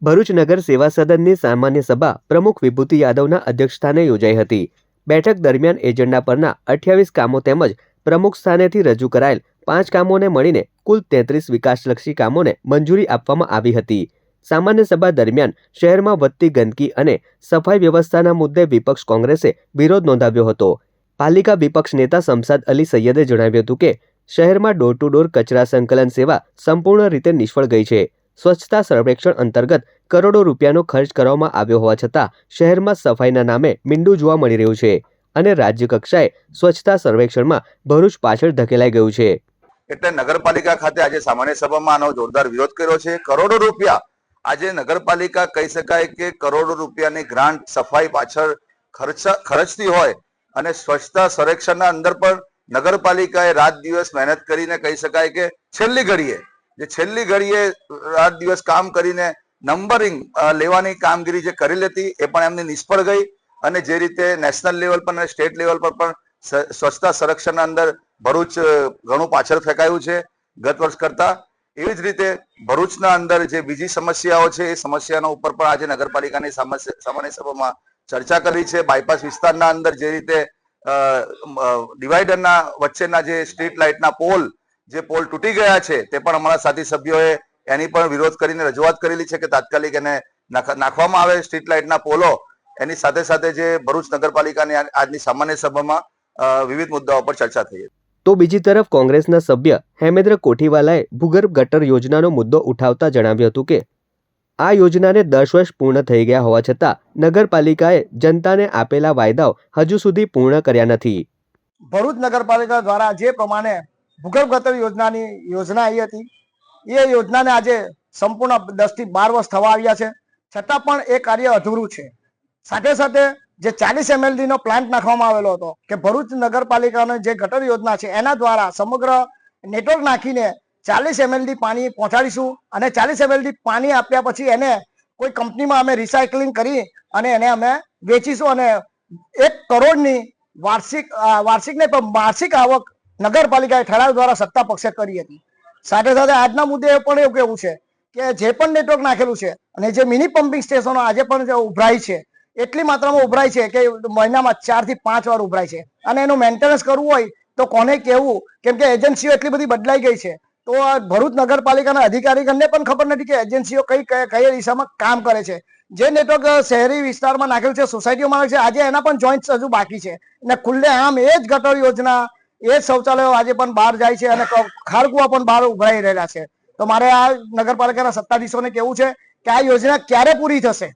ભરૂચ નગર સેવા સદનની સામાન્ય સભા પ્રમુખ વિભૂતિ યાદવના અધ્યક્ષસ્થાને યોજાઈ હતી। બેઠક દરમિયાન એજન્ડા પરના 28 કામો તેમજ પ્રમુખ સ્થાનેથી રજૂ કરાયેલ 5 કામોને મળીને કુલ 33 વિકાસલક્ષી કામોને મંજૂરી આપવામાં આવી હતી। સામાન્ય સભા દરમિયાન શહેરમાં વધતી ગંદકી અને સફાઈ વ્યવસ્થાના મુદ્દે વિપક્ષ કોંગ્રેસે વિરોધ નોંધાવ્યો હતો। પાલિકા વિપક્ષ નેતા શમશાદ અલી સૈયદે જણાવ્યું હતું કે શહેરમાં ડોર ટુ ડોર કચરા સંકલન સેવા સંપૂર્ણ રીતે નિષ્ફળ ગઈ છે। સ્વચ્છતા સર્વેક્ષણ અંતર્ગત કરોડો રૂપિયાનો ખર્ચ કરવામાં આવ્યો હોવા છતાં શહેરમાં સફાઈના નામે મીંડું જોવા મળી રહ્યું છે અને રાજ્ય કક્ષાએ સ્વચ્છતા સર્વેક્ષણમાં ભરૂચ પાછળ ધકેલાઈ ગયું છે। એટલે નગરપાલિકા ખાતે આજે સામાન્ય સભામાં આનો જોરદાર વિરોધ કર્યો છે। કરોડો રૂપિયા આજે નગરપાલિકા કહી શકાય કે કરોડો રૂપિયાની ગ્રાન્ટ સફાઈ પાછળ ખર્ચતી હોય અને સ્વચ્છતા સર્વેક્ષણના અંદર પણ નગરપાલિકાએ રાત દિવસ મહેનત કરીને કહી શકાય કે છેલ્લી ઘડીએ રાત દિવસ કામ કરીને નંબરિંગ લેવાની કામગીરી જે કરેલી હતી એ પણ એમની નિષ્ફળ ગઈ અને જે રીતે નેશનલ લેવલ પર અને સ્ટેટ લેવલ પર પણ સ્વચ્છતા સંરક્ષણના અંદર ભરૂચ ઘણું પાછળ ફેંકાયું છે ગત વર્ષ કરતા। એવી જ રીતે ભરૂચના અંદર જે બીજી સમસ્યાઓ છે એ સમસ્યાનો ઉપર પણ આજે નગરપાલિકાની સામાન્ય સભામાં ચર્ચા કરી છે। બાયપાસ વિસ્તારના અંદર જે રીતે ડિવાઈડરના વચ્ચેના જે સ્ટ્રીટ લાઇટના પોલ તૂટી ગયા છે તે પણ અમારા સાથી સભ્યોએ એની પણ વિરોધ કરીને રજૂઆત કરેલી છે કે તાત્કાલિક એને નાખવામાં આવે સ્ટ્રીટ લાઇટના પોલો। એની સાથે સાથે જે ભરૂચ નગરપાલિકાની આજની સામાન્ય સભામાં વિવિધ મુદ્દાઓ પર ચર્ચા થઈ। તો બીજી તરફ કોંગ્રેસના સભ્ય હેમેન્દ્ર કોઠીવાલાએ ભૂગર્ભ ગટર યોજનાનો મુદ્દો ઉઠાવતા જણાવ્યું હતું કે આ યોજનાને 10 વર્ષ પૂર્ણ થઈ ગયા હોવા છતાં નગરપાલિકાએ જનતાને આપેલા વાયદાઓ હજુ સુધી પૂર્ણ કર્યા નથી। ભરૂચ નગરપાલિકા દ્વારા જે પ્રમાણે ભૂગર્ભ ગટર યોજનાની યોજના આવી હતી એ યોજનાને આજે સંપૂર્ણ 10 થી 12 વર્ષ થવા આવ્યા છે છતાં પણ એ કાર્ય અધૂરું છે। સાથે સાથે જે 40 MLD નો પ્લાન્ટ નાખવામાં આવેલો હતો કે ભરૂચ નગરપાલિકાની જે ગટર યોજના છે એના દ્વારા સમગ્ર નેટવર્ક નાખીને 40 MLD પાણી પહોંચાડીશું અને 40 MLD પાણી આપ્યા પછી એને કોઈ કંપનીમાં અમે રિસાયકલિંગ કરી અને એને અમે વેચીશું અને 1 કરોડની વાર્ષિક ને પણ માસિક આવક નગરપાલિકાએ ઠરાવ દ્વારા સત્તા પક્ષે કરી હતી। સાથે સાથે આજના મુદ્દે એ પણ એવું કહેવું છે કે જે પણ નેટવર્ક નાખેલું છે અને જે મિની પમ્પિંગ સ્ટેશનો આજે પણ ઉભરાય છે એટલી માત્રામાં ઉભરાય છે કે મહિનામાં 4 થી 5 વાર ઉભરાય છે અને એનું મેન્ટેનન્સ કરવું હોય તો કોને કહેવું કેમ કે એજન્સીઓ એટલી બધી બદલાઈ ગઈ છે। તો ભરૂચ નગરપાલિકાના અધિકારીગણને પણ ખબર નથી કે એજન્સીઓ કઈ દિશામાં કામ કરે છે। જે નેટવર્ક શહેરી વિસ્તારમાં નાખેલું છે સોસાયટીઓમાં નાખેલું છે આજે એના પણ જોઈન્ટ્સ હજુ બાકી છે અને ખુલ્લે આમ એ જ ગટર યોજના એ જ શૌચાલયો આજે પણ બહાર જાય છે અને ખારકુવા પણ બહાર ઉભરાઈ રહેલા છે। તો મારે આ નગરપાલિકાના સત્તાધીશોને કહેવું છે કે આ યોજના ક્યારે પૂરી થશે।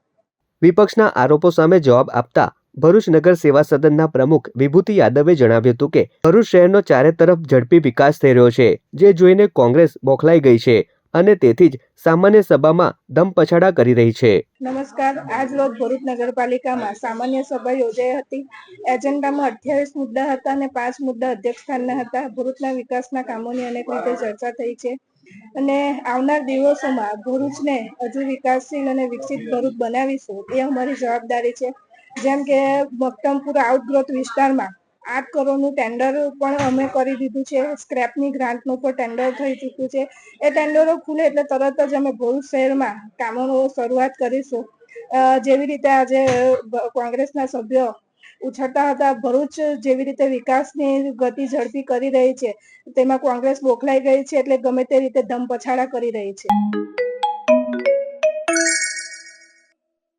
વિપક્ષના આરોપો સામે જવાબ આપતા ભરૂચ નગર સેવા સદનના પ્રમુખ વિભૂતિ યાદવે જણાવ્યું હતું કે ભરૂચ શહેરનો ચારે તરફ ઝડપી વિકાસ થઈ રહ્યો છે જે જોઈને કોંગ્રેસ બોખલાઈ ગઈ છે અને તેથી જ સામાન્ય સભામાં ધમપછાડા કરી રહી છે। નમસ્કાર, આજ રોજ ભરૂચ નગરપાલિકામાં સામાન્ય સભા યોજાઈ હતી। એજન્ડામાં 28 મુદ્દા હતા અને 5 મુદ્દા અધ્યક્ષસ્થાનના હતા। ભરૂચના વિકાસના કામોની અનેક રીતે ચર્ચા થઈ છે અને આવનાર દિવસોમાં ભરૂચને હજુ વિકાસશીલ અને વિકસિત ભરૂચ બનાવીશું એ અમારી જવાબદારી છે। જેમ કે મક્તમપુર આઉટગ્રોથ વિસ્તારમાં 8 કરોડનું ટેન્ડર પણ અમે કરી દીધું છે। સ્ક્રેપની ગ્રાન્ટનું પણ ટેન્ડર થઈ ચૂક્યું છે। એ ટેન્ડરો ખુલે એટલે તરત જ અમે ભરૂચ શહેરમાં કામોનો શરૂઆત કરીશું। જેવી રીતે આજે કોંગ્રેસના સભ્યો ઉછળતા હતા ભરૂચ જેવી રીતે વિકાસની ગતિ ઝડપી કરી રહી છે તેમાં કોંગ્રેસ બોખલાઈ ગઈ છે એટલે ગમે તે રીતે ધમપછાડા કરી રહી છે।